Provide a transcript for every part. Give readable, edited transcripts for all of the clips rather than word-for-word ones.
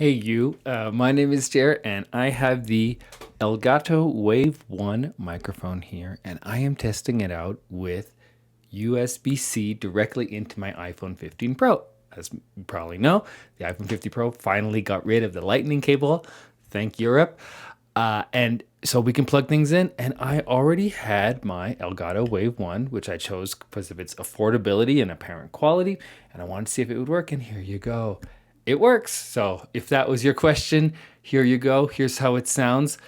Hey you, my name is Jer and I have the Elgato Wave 1 microphone here and I am testing it out with USB-C directly into my iPhone 15 Pro. As you probably know, the iPhone 15 Pro finally got rid of the lightning cable, thank Europe. And so we can plug things in and I already had my Elgato Wave 1, which I chose because of its affordability and apparent quality, and I wanted to see if it would work, and here you go. It works. So if that was your question, here you go. Here's how it sounds.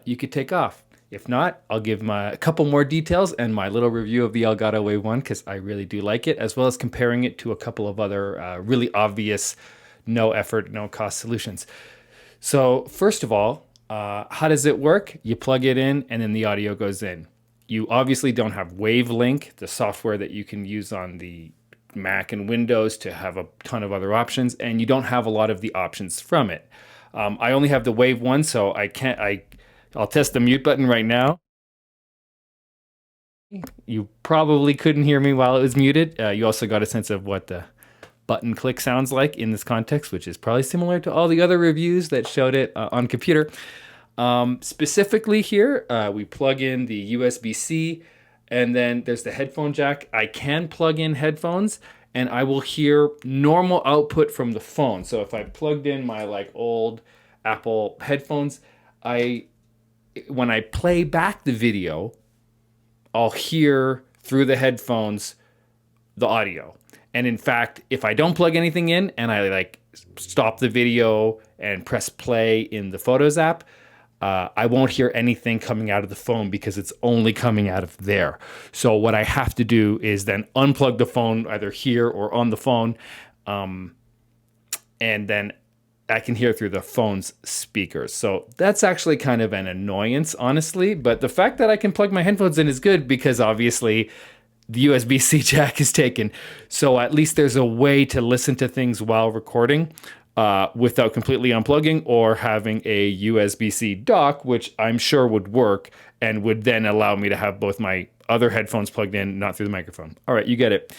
You could take off. If not, I'll give a couple more details and my little review of the Elgato Wave 1 because I really do like it, as well as comparing it to a couple of other really obvious, no effort, no cost solutions. So first of all, how does it work? You plug it in and then the audio goes in. You obviously don't have WaveLink, the software that you can use on the Mac and Windows to have a ton of other options, and you don't have a lot of the options from it. I only have the Wave 1, so I can't. I'll test the mute button right now. You probably couldn't hear me while it was muted. You also got a sense of what the button click sounds like in this context, which is probably similar to all the other reviews that showed it on computer. Specifically here, we plug in the USB-C, and then there's the headphone jack. I can plug in headphones and I will hear normal output from the phone. So if I plugged in my old Apple headphones, when I play back the video, I'll hear through the headphones the audio. And in fact, if I don't plug anything in and I stop the video and press play in the Photos app, I won't hear anything coming out of the phone because it's only coming out of there. So what I have to do is then unplug the phone either here or on the phone, and then I can hear through the phone's speakers. So that's actually kind of an annoyance, honestly. But the fact that I can plug my headphones in is good because obviously the USB-C jack is taken. So at least there's a way to listen to things while recording without completely unplugging or having a USB-C dock, which I'm sure would work and would then allow me to have both my other headphones plugged in, not through the microphone. All right, you get it.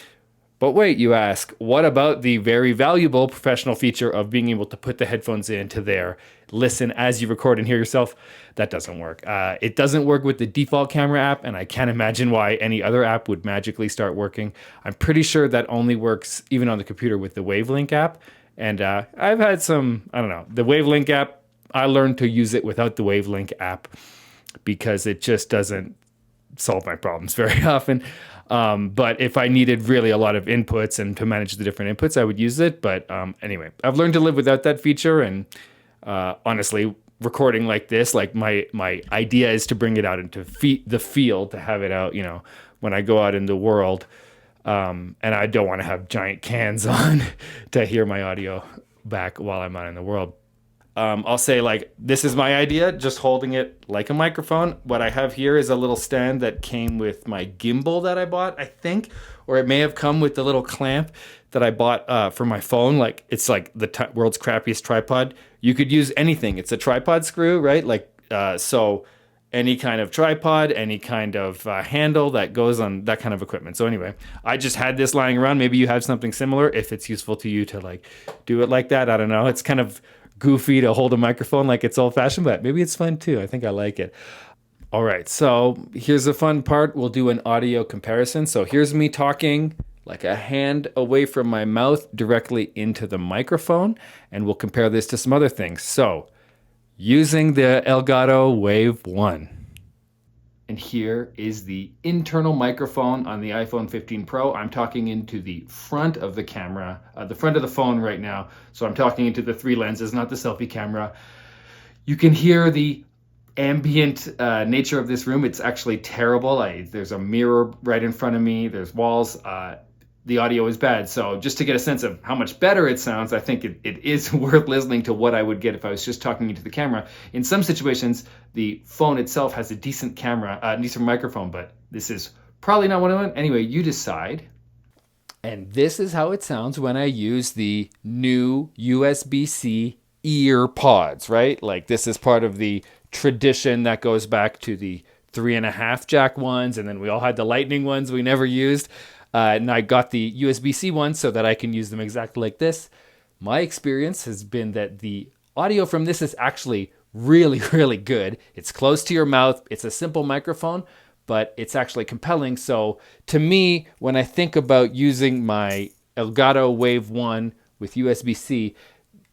But wait, you ask, what about the very valuable professional feature of being able to put the headphones into there, listen as you record and hear yourself? That doesn't work. It doesn't work with the default camera app, and I can't imagine why any other app would magically start working. I'm pretty sure that only works even on the computer with the WaveLink app. And I've had some, I don't know, the WaveLink app, I learned to use it without the WaveLink app because it just doesn't solve my problems very often. But if I needed really a lot of inputs and to manage the different inputs, I would use it. But anyway, I've learned to live without that feature. And honestly, recording like this, my idea is to bring it out into the field, to have it out, when I go out in the world. And I don't want to have giant cans on to hear my audio back while I'm out in the world. I'll say this is my idea, just holding it like a microphone. What I have here is a little stand that came with my gimbal that I bought, I think, or it may have come with the little clamp that I bought for my phone. It's like the world's crappiest tripod. You could use anything. It's a tripod screw, right? So any kind of tripod, any kind of handle that goes on that kind of equipment. So anyway, I just had this lying around. Maybe you have something similar if it's useful to you to do it like that. I don't know. It's kind of goofy to hold a microphone like it's old fashioned, but maybe it's fun too. I think I like it. All right, so here's the fun part. We'll do an audio comparison. So here's me talking like a hand away from my mouth directly into the microphone, and we'll compare this to some other things. So using the Elgato Wave 1. And here is the internal microphone on the iPhone 15 Pro. I'm talking into the front of the camera, the front of the phone right now. So I'm talking into the 3 lenses, not the selfie camera. You can hear the ambient nature of this room. It's actually terrible. There's a mirror right in front of me. There's walls. The audio is bad. So just to get a sense of how much better it sounds, I think it is worth listening to what I would get if I was just talking into the camera. In some situations, the phone itself has a decent camera, decent microphone, but this is probably not one of them. Anyway, you decide. And this is how it sounds when I use the new USB-C ear pods, right? This is part of the tradition that goes back to the 3.5 jack ones, and then we all had the lightning ones we never used. And I got the USB-C ones so that I can use them exactly like this. My experience has been that the audio from this is actually really, really good. It's close to your mouth. It's a simple microphone, but it's actually compelling. So to me, when I think about using my Elgato Wave 1 with USB-C,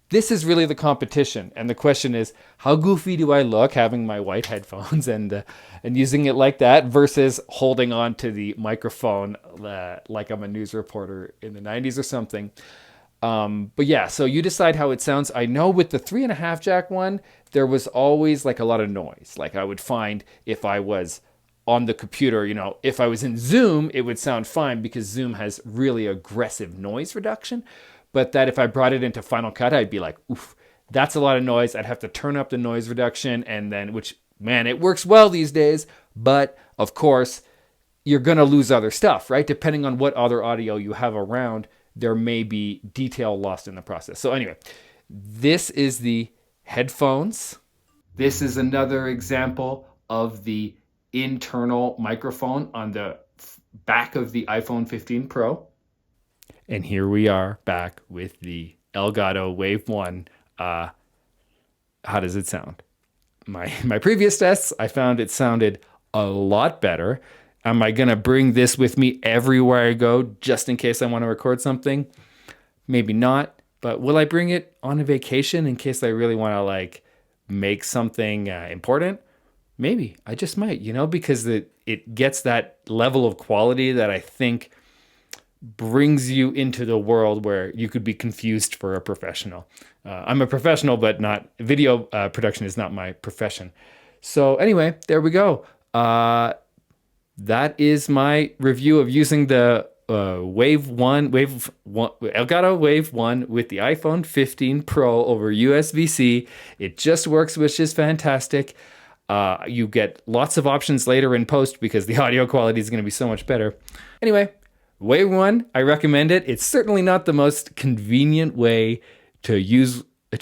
this is really the competition. And the question is, how goofy do I look having my white headphones and using it like that versus holding on to the microphone like I'm a news reporter in the 90s or something. But yeah, so you decide how it sounds. I know with the 3.5 jack one, there was always like a lot of noise. Like I would find if I was on the computer, if I was in Zoom, it would sound fine because Zoom has really aggressive noise reduction. But that if I brought it into Final Cut, I'd be like, oof, that's a lot of noise. I'd have to turn up the noise reduction, and then, which, man, it works well these days. But of course, you're going to lose other stuff, right? Depending on what other audio you have around, there may be detail lost in the process. So anyway, this is the headphones. This is another example of the internal microphone on the back of the iPhone 15 Pro. And here we are back with the Elgato Wave 1. How does it sound? My previous tests, I found it sounded a lot better. Am I going to bring this with me everywhere I go just in case I want to record something? Maybe not. But will I bring it on a vacation in case I really want to like make something important? Maybe. I just might, because it gets that level of quality that I think brings you into the world where you could be confused for a professional. I'm a professional, but not video production is not my profession. So anyway, there we go. That is my review of using the Elgato Wave 1 with the iPhone 15 Pro over USB-C. It just works, which is fantastic. You get lots of options later in post because the audio quality is going to be so much better. Anyway, Wave 1, I recommend it. It's certainly not the most convenient way to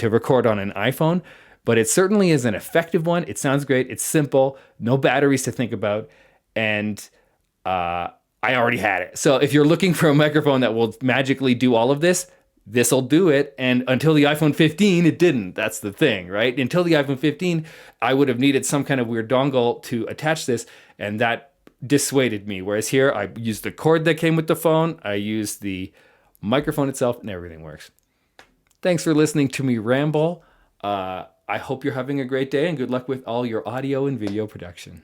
record on an iPhone, but it certainly is an effective one. It sounds great. It's simple, no batteries to think about, and I already had it. So if you're looking for a microphone that will magically do all of this, this'll do it. And until the iPhone 15, it didn't. That's the thing, right? Until the iPhone 15, I would have needed some kind of weird dongle to attach this, and that dissuaded me. Whereas here, I used the cord that came with the phone, I used the microphone itself, and everything works. Thanks for listening to me ramble. I hope you're having a great day, and good luck with all your audio and video production.